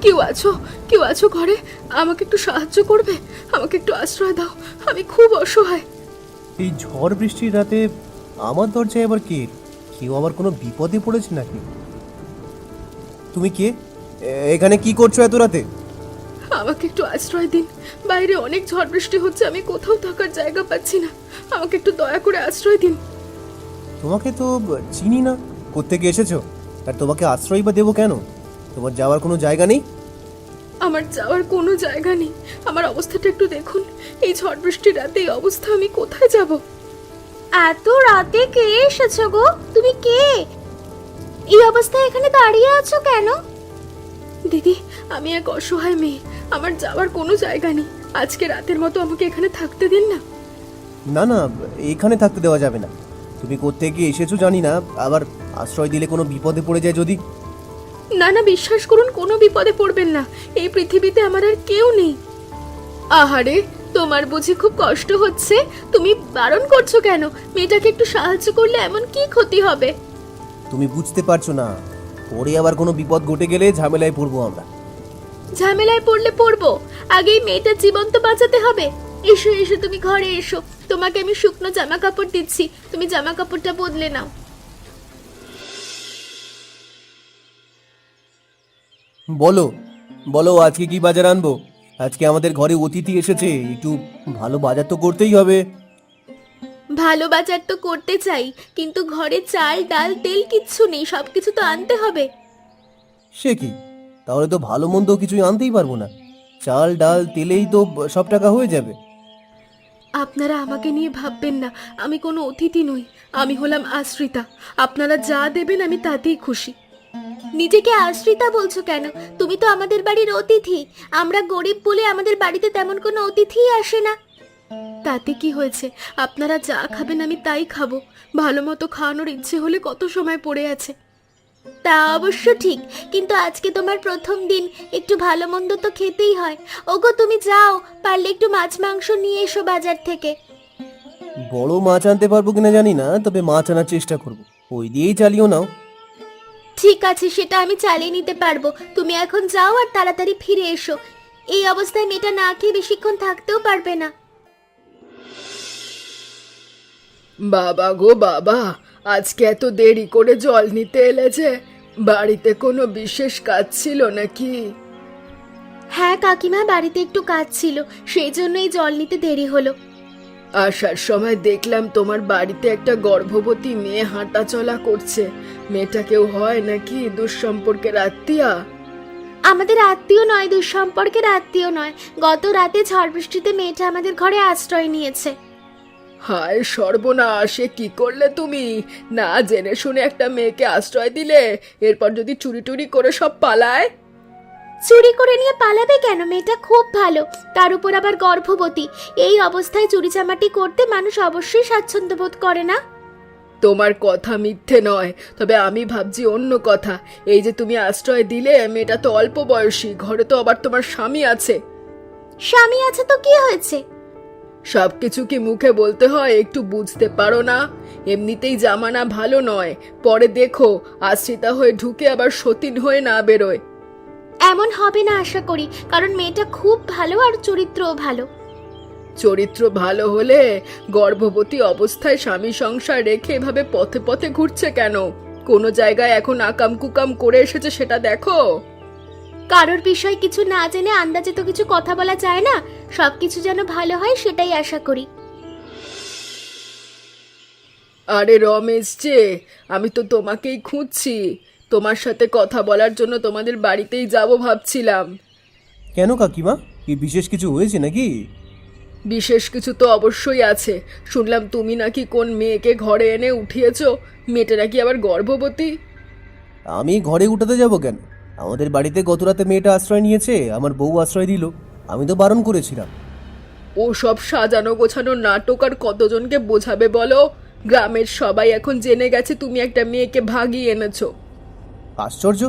কেউ আছো? কেউ আছো ঘরে? আমাকে একটু সাহায্য করবে? আমাকে একটু আশ্রয় দাও, আমি খুব অসহায়। এই ঝড় বৃষ্টির রাতে আমার দরজায় আবার কে? কেউ আবার কোনো বিপদে পড়েছে নাকি? তুমি কে? এখানে কি করছো এত রাতে? আমাকে একটু আশ্রয় দিন, বাইরে অনেক ঝড় বৃষ্টি হচ্ছে, আমি কোথাও থাকার জায়গা পাচ্ছি না, আমাকে একটু দয়া করে আশ্রয় দিন। তোমাকে তো চিনি না, কোত্থেকে এসেছো? আর তোমাকে আশ্রয় বা দেবো কেন? তোমার যাওয়ার কোনো জায়গা নেই? আমার যাওয়ার কোনো জায়গা নেই, আমার অবস্থাটা একটু দেখুন। এই ঝড় বৃষ্টির রাতে এই অবস্থা, আমি কোথায় যাব? এত রাতে কে এসেছো গো? তুমি কে? এই অবস্থায় এখানে দাঁড়িয়ে আছো কেন? দিদি, আমি এক অসহায় মেয়ে, আমার যাওয়ার কোনো জায়গা নেই, আজকে রাতের মতো আমাকে এখানে থাকতে দিন না। না না, এখানে থাকতে দেওয়া যাবে না। তুমি কোত্থেকে এসেছো জানি না, আবার আশ্রয় দিলে কোনো বিপদে পড়ে যায় যদি। না না, বিশ্বাস করুন, কোনো বিপদে পড়বেন না, এই পৃথিবীতে আমার আর কেউ নেই। আহারে, তোমার বুঝি খুব কষ্ট হচ্ছে? তুমি বারণ করছো কেন? মেয়েটাকে একটু সাহায্য করলে এমন কি ক্ষতি হবে? তুমি বুঝতে পারছো না, পরে আবার কোনো বিপদ ঘটে গেলে ঝামেলায় পড়বো আমরা। ঝামেলায় পড়লে পড়বো, আগেই মেয়েটার জীবন তো বাঁচাতে হবে। এসো এসো, তুমি ঘরে এসো, তোমাকে আমি শুকনো জামা কাপড় দিচ্ছি, তুমি জামা কাপড়টা বদলে নাও। বলো বলো, আজকে কি বাজার আনবো? আজকে আমাদের ঘরে অতিথি এসেছে, একটু ভালো বাজার তো করতেই হবে। ভালো বাজার তো করতে চাই, কিন্তু ঘরে চাল ডাল তেল কিচ্ছু নেই, সবকিছু তো আনতে হবে। সে কি, তাহলে তো ভালো মন্দ কিছুই আনতেই পারবো না। চাল ডাল তেলেই তো সব টাকা হয়ে যাবে। আপনারা আমাকে নিয়ে ভাববেন না, আমি কোনো অতিথি নই, আমি হলাম আশ্রিতা। আপনারা যা দেবেন আমি তাতেই খুশি। নিজেকে আশ্রিতা বলছো কেন? তুমি তো আমাদের বাড়ির অতিথি। আমরা গরিব বলে আমাদের বাড়িতে তেমন কোনো অতিথিই আসে না। তাতে কি হয়েছে? আপনারা যা খাবেন আমি তাই খাবো, ভালো মতো খাওয়ানোর ইচ্ছে হলে কত সময় পড়ে আছে। তা অবশ্য ঠিক, কিন্তু আজকে তোমার প্রথম দিন, একটু ভালো মন্দ তো খেতেই হয়। ওগো তুমি যাও, পারলে একটু মাছ মাংস নিয়ে এসো বাজার থেকে। বড় মাছ আনতে পারবো কিনা জানি না, তবে মাছ আনার চেষ্টা করব। ওই দিয়েই চালিও নাও। ঠিক আছে, সেটা আমি চালিয়ে নিতে পারবো। তুমি এখন যাও আর তাড়াতাড়ি ফিরে এসো। এই অবস্থায় মেয়েটা না খেয়ে বেশিক্ষণ থাকতেও পারবে না। বাবা গো বাবা, আজকে এত দেরি করে জল নিতে এলে যে? বাড়িতে কোনো বিশেষ কাজ ছিল নাকি? হ্যাঁ কাকিমা, বাড়িতে একটু কাজ ছিল, সেই জন্যই জল নিতে দেরি হলো। আসার সময় দেখলাম তোমার বাড়িতে একটা গর্ভবতী মেয়ে হাঁটা চলা করছে। মেয়েটা কেউ হয় নাকি দুঃসম্পর্কের আত্মীয়া? আমাদের আত্মীয় নয়, দুঃসম্পর্কের আত্মীয় নয়। গত রাতে ঝড় বৃষ্টিতে মেয়েটা আমাদের ঘরে আশ্রয় নিয়েছে। হায় সর্বনাশ, এ কি করলে তুমি? না জেনে শুনে একটা মেয়েকে আশ্রয় দিলে, এরপর যদি চুরি টুরি করে সব পালায়? চুরি করে নিয়ে পালাবে কেন? মেয়েটা খুব ভালো, তার উপর আবার গর্ভবতী। এই অবস্থায় চুরি চামাটি করতে মানুষ অবশ্যই স্বাচ্ছন্দ্য বোধ করে না। তোমার কথা মিথ্যে নয়, তবে আমি ভাবছি অন্য কথা। এই যে তুমি আশ্রয় দিলে, মেয়েটা তো অল্প বয়সী, ঘরে তো আবার তোমার স্বামী আছে। স্বামী আছে তো কি হয়েছে? সবকিছু কি মুখে বলতে হয়? একটু বুঝতে পারো না? এমনিতেই জামানা ভালো নয়, পরে দেখো আশ্রিতা হয়ে ঢুকে আবার সতীন হয়ে না বেরোয়। এমন হবে না আশা করি, কারণ মেয়েটা খুব ভালো আর চরিত্রও ভালো। চরিত্র ভালো হলে গর্ভবতী অবস্থায় স্বামী সংসার রেখে এভাবে পথে পথে ঘুরছে কেন? কোনো জায়গায় এখন আকাম কুকাম করে এসেছে সেটা দেখো। কারোর বিষয় কিছু না জেনে আন্দাজে তো কিছু কথা বলা যায় না। সবকিছু যেন ভালো হয় সেটাই আশা করি। আরে রমেশ যে, আমি তো তোমাকেই খুঁজছি, তোমার সাথে কথা বলার জন্য তোমাদের বাড়িতেই যাব ভাবছিলাম। কেন কাকিমা, কি বিশেষ কিছু হয়েছে নাকি? বিশেষ কিছু তো অবশ্যই আছে। শুনলাম তুমি নাকি কোন মেয়েকে ঘরে এনে উঠিয়েছো, মেয়েটা নাকি আবার গর্ভবতী। আমি ঘরে উঠাতে যাব কেন? আমাদের বাড়িতে গত রাতে মেয়েটা আশ্রয় নিয়েছে, আমার বউ আশ্রয় দিল। আমি তো বারণ করেছিলাম। ও সব সাজানো গোছানো নাটক আর কতজনকে বোঝাবে বলো? গ্রামের সবাই এখন জেনে গেছে তুমি একটা মেয়েকে ভাগিয়ে এনেছো। আশ্চর্য,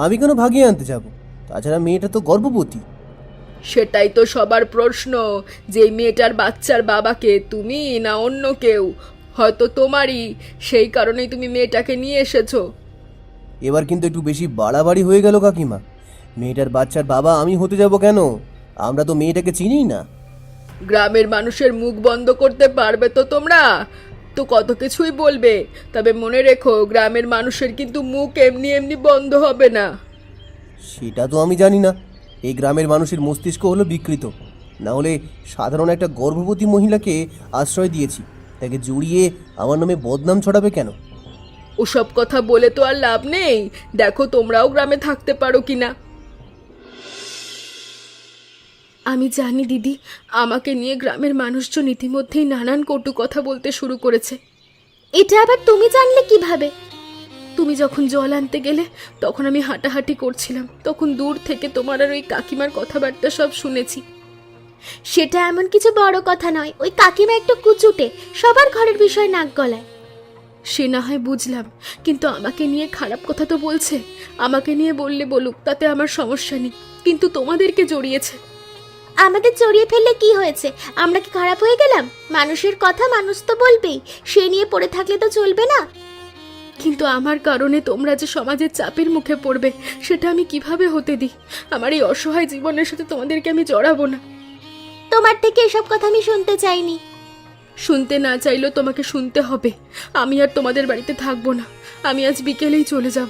আমি কেন ভাগিয়ে আনতে যাব? তাছাড়া মেয়েটা তো গর্ভবতী। সেটাই তো সবার প্রশ্ন, যে এই মেয়েটার বাচ্চার বাবাকে তুমি না অন্য কেউ? হয়তো তোমারই, সেই কারণেই তুমি মেয়েটাকে নিয়ে এসেছো। এবার কিন্তু একটু বেশি বাড়াবাড়ি হয়ে গেল কাকিমা। মেয়েটার বাচ্চার বাবা আমি হতে যাব কেন? আমরা তো মেয়েটাকে চিনিই না। গ্রামের মানুষের মুখ বন্ধ করতে পারবে তো তোমরা? তো কত কিছুই বলবে, তবে মনে রেখো গ্রামের মানুষের কিন্তু মুখ এমনি এমনি বন্ধ হবে না। সেটা তো আমি জানি না। এই গ্রামের মানুষের মস্তিষ্ক হলো বিকৃত। না হলে সাধারণ একটা গর্ভবতী মহিলাকে আশ্রয় দিয়েছি, তাকে জড়িয়ে আমার নামে বদনাম ছড়াবে কেন? ওসব কথা বলে তো আর লাভ নেই। দেখো তোমরাও গ্রামে থাকতে পারো কিনা। আমি জানি দিদি, আমাকে নিয়ে গ্রামের মানুষজন ইতিমধ্যেই নানান কটু কথা বলতে শুরু করেছে। এটা আবার তুমি জানলে কিভাবে? তুমি যখন জল আনতে গেলে তখন আমি হাঁটাহাঁটি করছিলাম, তখন দূর থেকে তোমার আর ওই কাকিমার কথাবার্তা সব শুনেছি। সেটা এমন কিছু বড় কথা নয়, ওই কাকিমা একটু কুচুটে, সবার ঘরের বিষয় নাক গলায়। সে না হয় বুঝলাম, কিন্তু আমাকে নিয়ে খারাপ কথা তো বলছে। আমাকে নিয়ে বললে বলুক, তাতে আমার সমস্যা নেই, কিন্তু তোমাদেরকে জড়িয়েছে। আমাদের জড়িয়ে ফেললে কি হয়েছে? আমরা কি খারাপ হয়ে গেলাম? মানুষের কথা মানুষ তো বলবেই, সে নিয়ে পড়ে থাকলে তো চলবে না। কিন্তু আমার কারণে তোমরা যে সমাজের চাপের মুখে পড়বে, সেটা আমি কিভাবে হতে দিই? আমার এই অসহায় জীবনের সাথে তোমাদেরকে আমি জড়াবো না। তোমার থেকে এসব কথা আমি শুনতে চাইনি। শুনতে না চাইলেও তোমাকে শুনতে হবে। আমি আর তোমাদের বাড়িতে থাকবো না, আমি আজ বিকেলেই চলে যাব।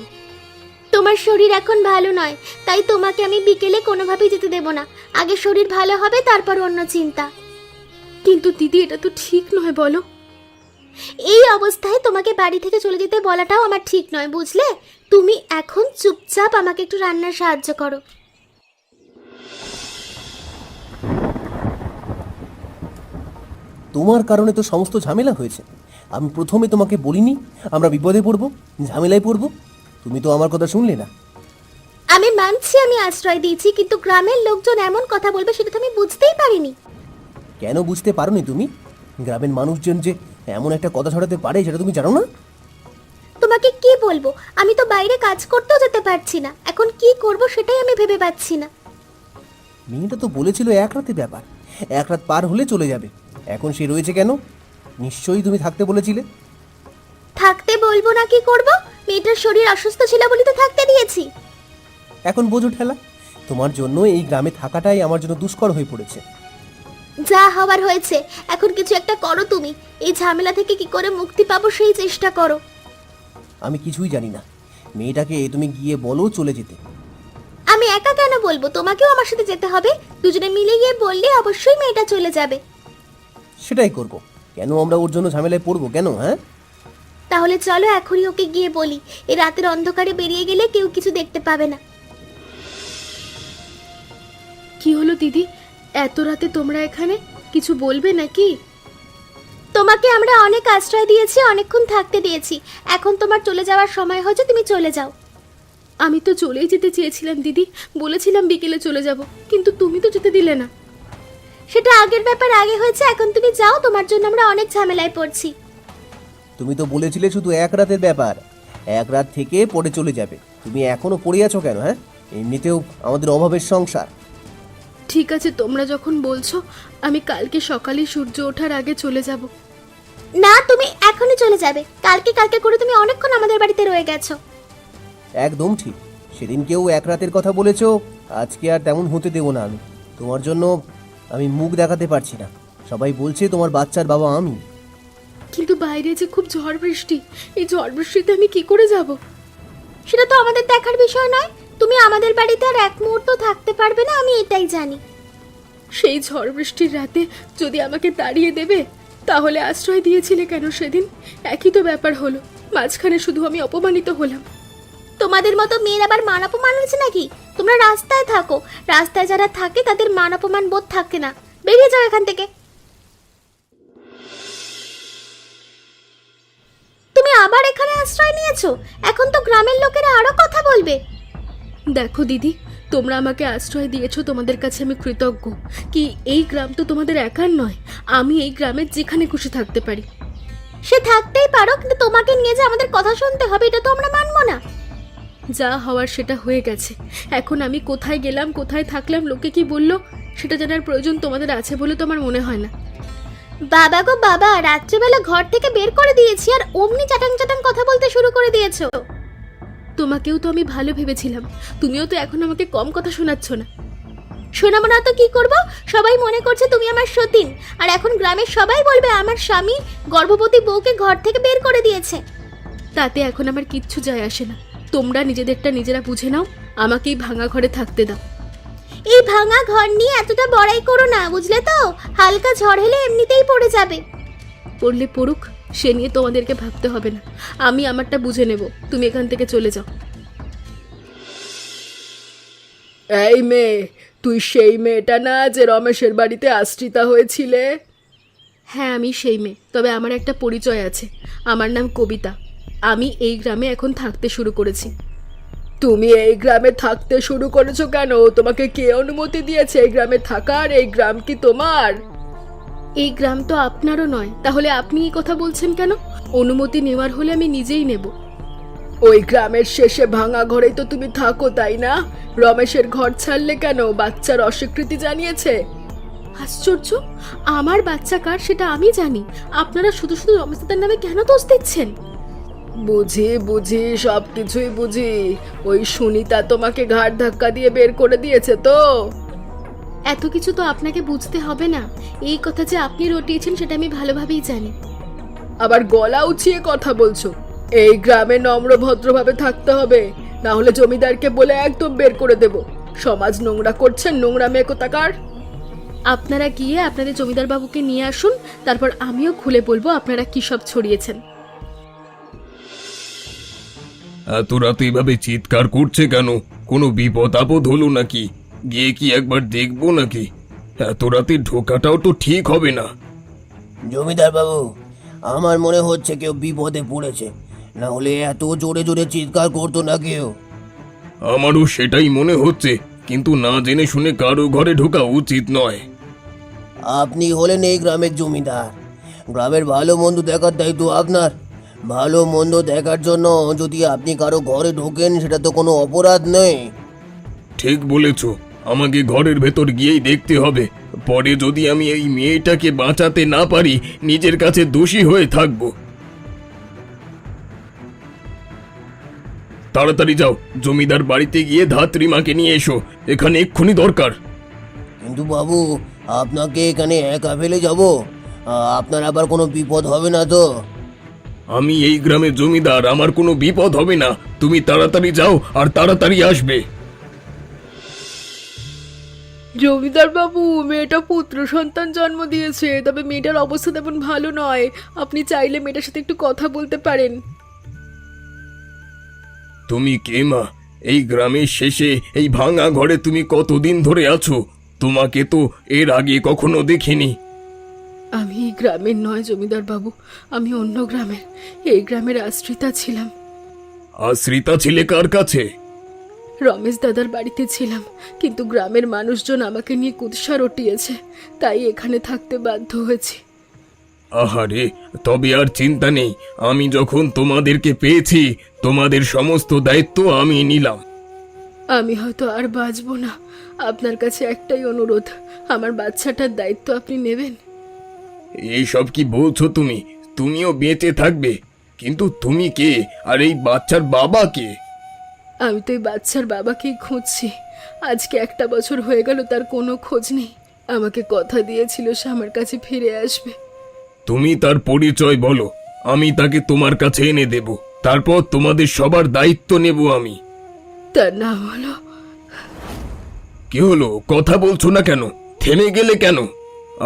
তোমার শরীর এখন ভালো নয়, তাই তোমাকে আমি বিকেলে কোনোভাবেই যেতে দেব না। আগে শরীর ভালো হবে, তারপর অন্য চিন্তা। কিন্তু দিদি, এটা তো ঠিক নয়, বলো। এই অবস্থায় তোমাকে বাড়ি থেকে চলে যেতে বলাটাও আমার ঠিক নয়, বুঝলে? তুমি এখন চুপচাপ আমাকে একটু রান্নার সাহায্য করো। তোমার কারণে তো সমস্ত ঝামেলা হয়েছে। আমি প্রথমে তোমাকে বলিনি আমরা বিপদে পড়ব, ঝামেলায় পড়ব? তুমি তো আমার কথা শুনলে না। আমি মানছি আমি আশ্রয় দিয়েছি, কিন্তু গ্রামের লোকজন এমন কথা বলবে সেটা তো আমি বুঝতেই পারিনি। কেন বুঝতে পারোনি তুমি? গ্রামের মানুষজন যে এমন একটা কথা ছড়াতে পারে সেটা তুমি জানো না? তোমাকে কি বলবো? আমি তো বাইরে কাজ করতেও যেতে পারছি না, এখন কি করব সেটাই আমি ভেবে পাচ্ছি না। মেয়েটা তো বলেছিল এক রাতে ব্যাপার, এক রাত পার হলে চলে যাবে। এখন সে রয়েছে কেন? নিশ্চয়ই তুমি থাকতে বলেছিলে। থাকতে বলবো না কি করব? মেয়েটার শরীর অসুস্থ ছিল বলে তো থাকতে দিয়েছি। এখন বোঝো ঠেলা, তোমার জন্য এই গ্রামে থাকাটাই আমার জন্য দুষ্কর হয়ে পড়েছে। যা হবার হয়েছে, এখন কিছু একটা করো তুমি। এই ঝামেলা থেকে কি করে মুক্তি পাবো সেই চেষ্টা করো। আমি কিছুই জানি না। মেয়েটাকে তুমি গিয়ে বলো চলে যেতে। আমি একা কেন বলবো? তোমাকেও আমার সাথে যেতে হবে। দুজনে মিলে গিয়ে বললে অবশ্যই মেয়েটা চলে যাবে। সেটাই করব। কেন আমরা ওর জন্য ঝামেলায় পড়বো কেন? হ্যাঁ, তাহলে চলো এখনই ওকে গিয়ে বলি। এই রাতের অন্ধকারে বেরিয়ে গেলে কেউ কিছু দেখতে পাবে না। কি হলো দিদি, এত রাতে তোমরা এখানে? কিছু বলবে নাকি? তোমাকে আমরা অনেক আশ্রয় দিয়েছি, অনেকক্ষণ থাকতে দিয়েছি। এখন তোমার চলে যাওয়ার সময় হয়েছে, তুমি চলে যাও। আমি তো চলেই যেতে চেয়েছিলাম দিদি, বলেছিলাম বিকেলে চলে যাব, কিন্তু তুমি তো যেতে দিলে না। সেটা আগের ব্যাপার আগে হয়েছে, এখন তুমি যাও। তোমার জন্য আমরা অনেক ঝামেলায় পড়ছি। তুমি তো বলেছিলে শুধু এক রাতের ব্যাপার, এক রাত থেকে পরে চলে যাবে। তুমি এখনো পড়ে আছো কেন? হ্যাঁ, এমনিতেও আমাদের অভাবের সংসার। ঠিক আছে, তোমরা যখন বলছো, আমি কালকে সকালে সূর্য ওঠার আগে চলে যাব। না, তুমি এখনই চলে যাবে। কালকে কালকে করে তুমি অনেকক্ষণ আমাদের বাড়িতে রয়ে গেছো। একদম ঠিক। সেদিন কেউ এক রাতের কথা বলেছো, আজকে আর তেমন হতে দেবো না আমি। তোমার জন্য আমি মুখ দেখাতে পারছি না। সবাই বলছে তোমার বাচ্চার বাবা আমি। কিন্তু বাইরে যে খুব ঝড় বৃষ্টি, এই ঝড় বৃষ্টিতে আমি কি করে যাব? সেটা তো আমাদের দেখার বিষয় নয়। তুমি আমাদের বাড়িতে আর এক মুহূর্ত থাকতে পারবে না, আমি এটাই জানি। সেই ঝড় বৃষ্টির রাতে যদি আমাকে তাড়িয়ে দেবে, তাহলে আশ্রয় দিয়েছিলে কেন সেদিন? একই তো ব্যাপার হলো, মাঝখানে শুধু আমি অপমানিত হলাম। তোমাদের মতো মেয়ের আবার মান অপমান হচ্ছে নাকি? তোমরা রাস্তায় থাকো, রাস্তায় যারা থাকে তাদের মান অপমান বোধ থাকে না। বেরিয়ে যাও এখান থেকে। তুমি আবার এখানে আশ্রয় নিয়েছো? এখন তো গ্রামের লোকেরা আরো কথা বলবে। দেখো দিদি, তোমরা আমাকে আশ্রয় দিয়েছো, তোমাদের কাছে আমি কৃতজ্ঞ। কি এই গ্রাম তো তোমাদের একার নয়, আমি এই গ্রামের যেখানে খুশি থাকতে পারি। সে থাকতেই পারো, কিন্তু তোমাকে নিয়ে যে আমাদের কথা শুনতে হবে এটা তো আমরা মানবো না। যা হওয়ার সেটা হয়ে গেছে। এখন আমি কোথায় গেলাম, কোথায় থাকলাম, লোকে কি বললো, সেটা জানার প্রয়োজন তোমাদের আছে বলে তো আমার মনে হয় না। বাবা গো বাবা, রাত্রিবেলা ঘর থেকে বের করে দিয়েছি আর অমনি চাটাং চাটাং কথা বলতে শুরু করে দিয়েছো। তোমাকেও তো আমি ভালো ভেবেছিলাম, তুমিও তো এখন আমাকে কম কথা শোনাচ্ছ না। শোনাবো না তো কি করব? সবাই মনে করছে তুমি আমার সতীন, আর এখন গ্রামের সবাই বলবে আমার স্বামী গর্ভবতী বউকে ঘর থেকে বের করে দিয়েছে। তাতে এখন আমার কিচ্ছু যায় আসে না। তোমরা নিজেদেরটা নিজেরা বুঝে নাও, আমাকেই ভাঙা ঘরে থাকতে দাও। এই ভাঙা ঘর নিয়ে এতটা বড়াই করো না, বুঝলে তো? হালকা ঝড় হলে এমনিতেই পড়ে যাবে। পড়লে পড়ুক, সে নিয়ে তোমাদেরকে ভাবতে হবে না, আমি আমারটা বুঝে নেব। তুমি এখান থেকে চলে যাও। এই মেয়ে, তুই সেই মেয়েটা না যে রমেশের বাড়িতে আশ্রিতা হয়েছিলে? হ্যাঁ, আমি সেই মেয়ে, তবে আমার একটা পরিচয় আছে। আমার নাম কবিতা। আমি এই গ্রামে এখন থাকতে শুরু করেছি। তুমি এই গ্রামে থাকতে শুরু করেছো কেন? তোমাকে কে অনুমতি দিয়েছে এই গ্রামে থাকার? এই গ্রাম কি তোমার? এই গ্রাম তো আপনারও নয়, তাহলে আপনি এই কথা বলছেন কেন? অনুমতি নেওয়ার হলে আমি নিজেই নেব। ওই গ্রামের শেষে ভাঙা ঘরেই তো তুমি থাকো, তাই না? রমেশের ঘর ছাড়লে কেন? বাচ্চার অস্বীকৃতি জানিয়েছে। আশ্চর্য, আমার বাচ্চা কার সেটা আমি জানি, আপনারা শুধু শুধু রমেশ দাদার নামে কেন দোষ দিচ্ছেন? বুঝি বুঝি, সব কিছুই বুঝি। ওই সুনিতা তোমাকে ঘাড় ধাক্কা দিয়ে বের করে দিয়েছে তো? এত কিছু তো আপনাকে বুঝতে হবে না। এই কথা যে আপনি রটিয়েছেন সেটা আমি ভালোভাবেই জানি। আবার গলা উঁচিয়ে কথা বলছো। এই গ্রামে নম্র ভদ্রভাবে থাকতে হবে, না হলে জমিদারকে বলে একদম বের করে দেব। সমাজ নোংরা করছেন, নোংরা মেয়ে কোথাকার। আপনারা গিয়ে আপনাদের জমিদার বাবুকে নিয়ে আসুন, তারপর আমিও খুলে বলবো আপনারা কি সব ছড়িয়েছেন। এত রাতে এভাবে চিৎকার করছে কেন? কোনো বিপদ আপদ হলো নাকি? গিয়ে কি একবার দেখবো নাকি? এত রাতে ঢোকাটাও তো ঠিক হবে না। জমিদার বাবু, আমার মনে হচ্ছে কেউ বিপদে পড়েছে, না হলে এত জোরে জোরে চিৎকার করতো না কেউ। আমারও সেটাই মনে হচ্ছে, কিন্তু না জেনে শুনে কারো ঘরে ঢোকা উচিত নয়। আপনি হলেন এই গ্রামের জমিদার, গ্রামের ভালো মন্দ দেখার দায়িত্ব আপনার। ভালো মন্দ দেখার জন্য যদি আপনি কারো ঘরে ঢোকেন, সেটা তো কোনো অপরাধ নেই। ঠিক বলেছ, আমাকে ঘরের ভেতর গিয়েই দেখতে হবে। পরে যদি আমি এই মেয়েটাকে বাঁচাতে না পারি, নিজের কাছে দোষী হয়ে থাকব। তাড়াতাড়ি যাও, জমিদার বাড়িতে গিয়ে ধাত্রীমাকে নিয়ে এসো, এখানে এক্ষুনি দরকার। কিন্তু বাবু, আপনাকে এখানে একা ফেলে যাব? আপনার আবার কোনো বিপদ হবে না তো? আমি এই গ্রামের জমিদার, আমার কোনো বিপদ হবে না। তুমি তাড়াতাড়ি যাও আর তাড়াতাড়ি আসবে। জমিদার বাবু, মেয়েটা পুত্র সন্তান জন্ম দিয়েছে, তবে মেয়েটার অবস্থা তেমন ভালো নয়। আপনি চাইলে মেয়েটার সাথে একটু কথা বলতে পারেন। তুমি কে মা? এই গ্রামের শেষে এই ভাঙা ঘরে তুমি কতদিন ধরে আছো? তোমাকে তো এর আগে কখনো দেখিনি। আমি এই গ্রামের নয় জমিদার বাবু, আমি অন্য গ্রামের। এই গ্রামের আশ্রিতা ছিলাম। আশ্রিতা ছিলে কার কাছে? রমেশ দাদার বাড়িতে ছিলাম, কিন্তু গ্রামের মানুষজন আমাকে নিয়ে কুৎসা রটিয়েছে, তাই এখানে থাকতে বাধ্য হয়েছি। আহারে, তবে আর চিন্তা নেই। আমি যখন তোমাদেরকে পেয়েছি, তোমাদের সমস্ত দায়িত্ব আমি নিলাম। আমি হয়তো আর বাঁচবো না। আপনার কাছে একটাই অনুরোধ, আমার বাচ্চাটার দায়িত্ব আপনি নেবেন। এইসব কি বলছো তুমি? তুমিও বেঁচে থাকবে? কিন্তু তুমি কে, আর এই বাচ্চার বাবা কে? আমি তো এই বাচ্চার বাবাকেই খুঁজছি। আজকে 1 বছর হয়ে গেল, তার কোনো খোঁজ নেই। আমাকে কথা দিয়েছিল সে আমার কাছে ফিরে আসবে। তুমি তার পরিচয় বলো, আমি তাকে তোমার কাছে এনে দেব। তারপর তোমাদের সবার দায়িত্ব নেব আমি। তার নাম হলো... কি হলো, কথা বলছো না কেন? থেমে গেলে কেন?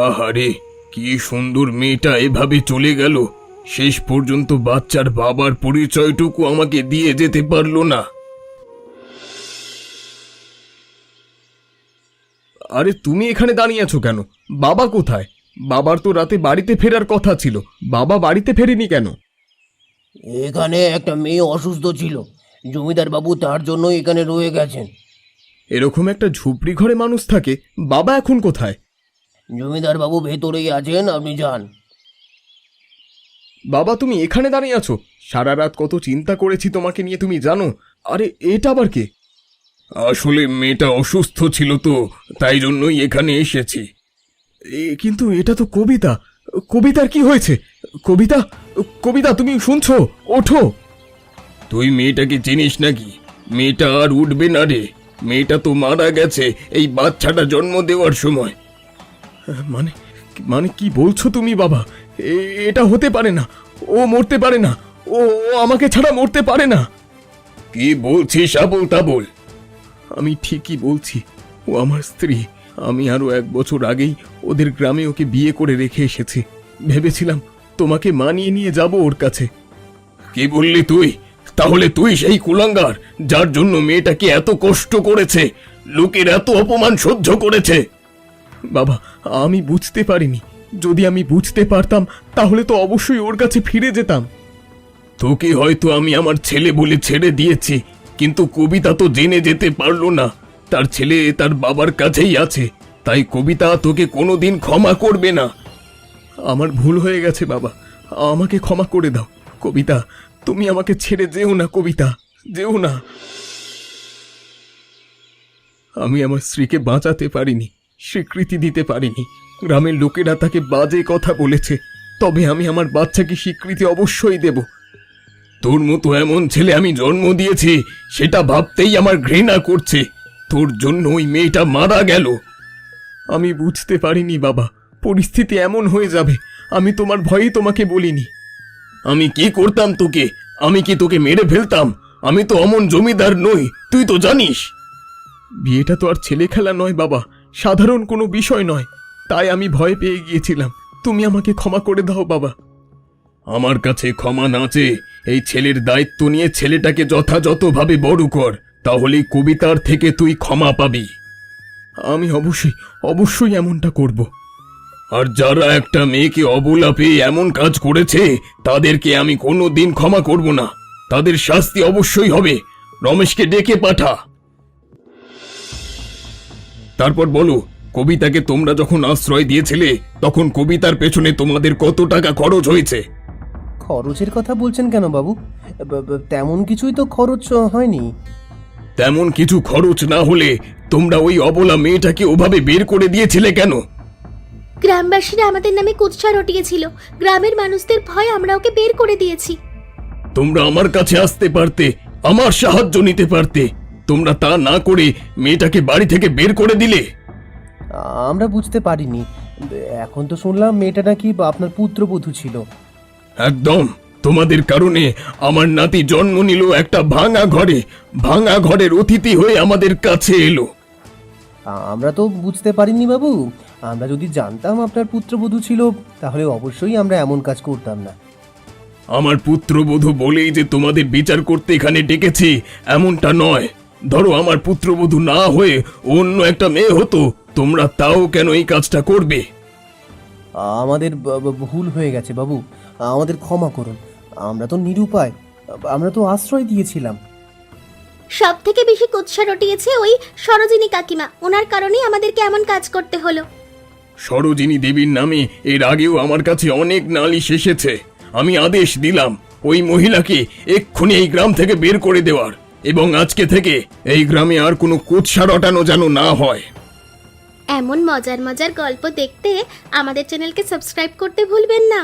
আহারে, কি সুন্দর মেয়েটা এভাবে চলে গেল। শেষ পর্যন্ত বাচ্চার বাবার পরিচয়টুকু আমাকে দিয়ে যেতে পারলো না। আরে তুমি এখানে দাঁড়িয়ে আছো কেন? বাবা কোথায়? বাবার তো রাতে বাড়িতে ফেরার কথা ছিল, বাবা বাড়িতে ফেরেনি কেন? এখানে একটা মেয়ে অসুস্থ ছিল, জমিদার বাবু তার জন্য এখানে রয়ে গেছেন। এরকম একটা ঝুপড়ি ঘরে মানুষ থাকে, বাবা এখন কোথায়? জমিদার বাবু ভেতরেই আছেন, আপনি যান। বাবা, তুমি এখানে দাঁড়িয়ে আছো? সারা রাত কত চিন্তা করেছি তোমাকে নিয়ে, তুমি জানো? আরে এটা আবার কে? আসলে মেয়েটা অসুস্থ ছিল তো, তাই জন্যই এখানে এসেছি। কিন্তু এটা তো কবিতা। কবিতার কি হয়েছে? কবিতা, কবিতা তুমি শুনছো? ওঠো। তুই মেয়েটাকে চিনিস নাকি? মেয়েটা আর উঠবে না রে। মেয়েটা তো মারা গেছে এই বাচ্চাটা জন্ম দেওয়ার সময়। মানে মানে কি বলছো তুমি বাবা? এটা হতে পারে না। ও মরতে পারে না। ও আমাকে ছাড়া মরতে পারে না। কি বলছিস আবুল তাবুল? আমি ঠিকই বলছি, ও আমার স্ত্রী। আমি আরো 1 বছর আগেই ওদের গ্রামে ওকে বিয়ে করে রেখে এসেছি। ভেবেছিলাম তোমাকে মানিয়ে নিয়ে যাব ওর কাছে। কি বললি তুই? তাহলে তুই সেই কুলাঙ্গার যার জন্য মেয়েটাকে এত কষ্ট করেছে, লোকের এত অপমান সহ্য করেছে? বাবা, আমি বুঝতে পারিনি। যদি আমি বুঝতে পারতাম তাহলে তো অবশ্যই ওর কাছে ফিরে যেতাম। তোকে হয়তো আমি আমার ছেলে বলে ছেড়ে দিয়েছি, কিন্তু কবিতা তো জেনে যেতে পারলো না তার ছেলে তার বাবার কাছেই আছে। তাই কবিতা তোকে কোনোদিন ক্ষমা করবে না। আমার ভুল হয়ে গেছে বাবা, আমাকে ক্ষমা করে দাও। কবিতা, তুমি আমাকে ছেড়ে যেও না। কবিতা, যেও না। আমি আমার স্ত্রীকে বাঁচাতে পারিনি, স্বীকৃতি দিতে পারিনি। গ্রামের লোকেরা তাকে বাজে কথা বলেছে, তবে আমি আমার বাচ্চাকে স্বীকৃতি অবশ্যই দেব। তোর মতো এমন ছেলে আমি জন্ম দিয়েছি সেটা ভাবতেই আমার ঘৃণা করছে। তোর জন্য ওই মেয়েটা মারা গেল। আমি বুঝতে পারিনি বাবা, পরিস্থিতি এমন হয়ে যাবে। আমি তোমার ভয়েই তোমাকে বলিনি। আমি কি করতাম তোকে? আমি কি তোকে মেরে ফেলতাম? আমি তো অমন জমিদার নই, তুই তো জানিস। বিয়েটা তো আর ছেলে খেলা নয় বাবা, সাধারণ কোনো বিষয় নয়। তাই আমি ভয় পেয়ে গিয়েছিলাম। তুমি আমাকে ক্ষমা করে দাও বাবা। আমার কাছে ক্ষমা না চেয়ে এই ছেলের দায়িত্ব নিয়ে ছেলেটাকে যথাযথভাবে বড় কর, তাহলেই কবিতার থেকে তুই ক্ষমা পাবি। আমি অবশ্যই এমনটা করব। আর যারা একটা মেয়েকে অবলা পেয়ে এমন কাজ করেছে তাদেরকে আমি কোনোদিন ক্ষমা করব না। তাদের শাস্তি অবশ্যই হবে। রমেশকে ডেকে পাঠা। তারপর বলো, কবিতাকে তোমরা যখন আশ্রয় দিয়েছিলে তখন কবিতার পেছনে তোমাদের কত টাকা খরচ হয়েছে? খরচের কথা বলছেন কেন বাবু? তেমন কিছুই তো খরচ হয়নি। তেমন কিছু খরচ না হলে তোমরা ওই অবলা মেয়েটাকে ওভাবে বের করে দিয়েছিলে কেন? গ্রামবাসীরা আমাদের নামে কুৎসা রটিয়েছিল। গ্রামের মানুষদের ভয় আমরা ওকে বের করে দিয়েছি। তোমরা আমার কাছে আসতে পারতে, আমার সাহায্য নিতে পারতে। তোমরা তা না করে মেয়েটাকে বাড়ি থেকে বের করে দিলে। আমরা বুঝতে পারিনি। এখন তো শুনলাম মেয়েটা নাকি আপনার পুত্রবধূ ছিল। একদম, তোমাদের কারণে আমার নাতি জন্ম নিল একটা ভাঙা ঘরে। ভাঙা ঘরের অতিথি হয়ে আমাদের কাছে এলো। আমরা তো বুঝতে পারিনি বাবু। আমরা যদি জানতাম আপনার পুত্রবধূ ছিল তাহলে অবশ্যই আমরা এমন কাজ করতাম না। আমার পুত্রবধূ বলেই যে তোমাদের বিচার করতে এখানে ডেকেছি এমনটা নয়। ধরো আমার পুত্রবধূ না হয়ে অন্য একটা মেয়ে হতো, তোমরা তাও কেন এই কাজটা করবে? আমাদের ভুল হয়ে গেছে বাবু, আমাদের ক্ষমা করুন। আমরা তো নিরুপায়, আমরা তো আশ্রয় দিয়েছিলাম। সব থেকে বেশি কুৎসা রটিয়েছে ওই সরোজিনী কাকিমা। ওনার কারণেই আমাদেরকে এমন কাজ করতে হলো। সরোজিনী দেবীর নামে এর আগেও আমার কাছে অনেক নালিশ এসেছে। আমি আদেশ দিলাম ওই মহিলাকে এক্ষুনি এই গ্রাম থেকে বের করে দেওয়ার, এবং আজকে থেকে এই গ্রামে আর কোনো কুৎসা রটানো যেন না হয়। এমন মজার মজার গল্প দেখতে আমাদের চ্যানেলকে সাবস্ক্রাইব করতে ভুলবেন না।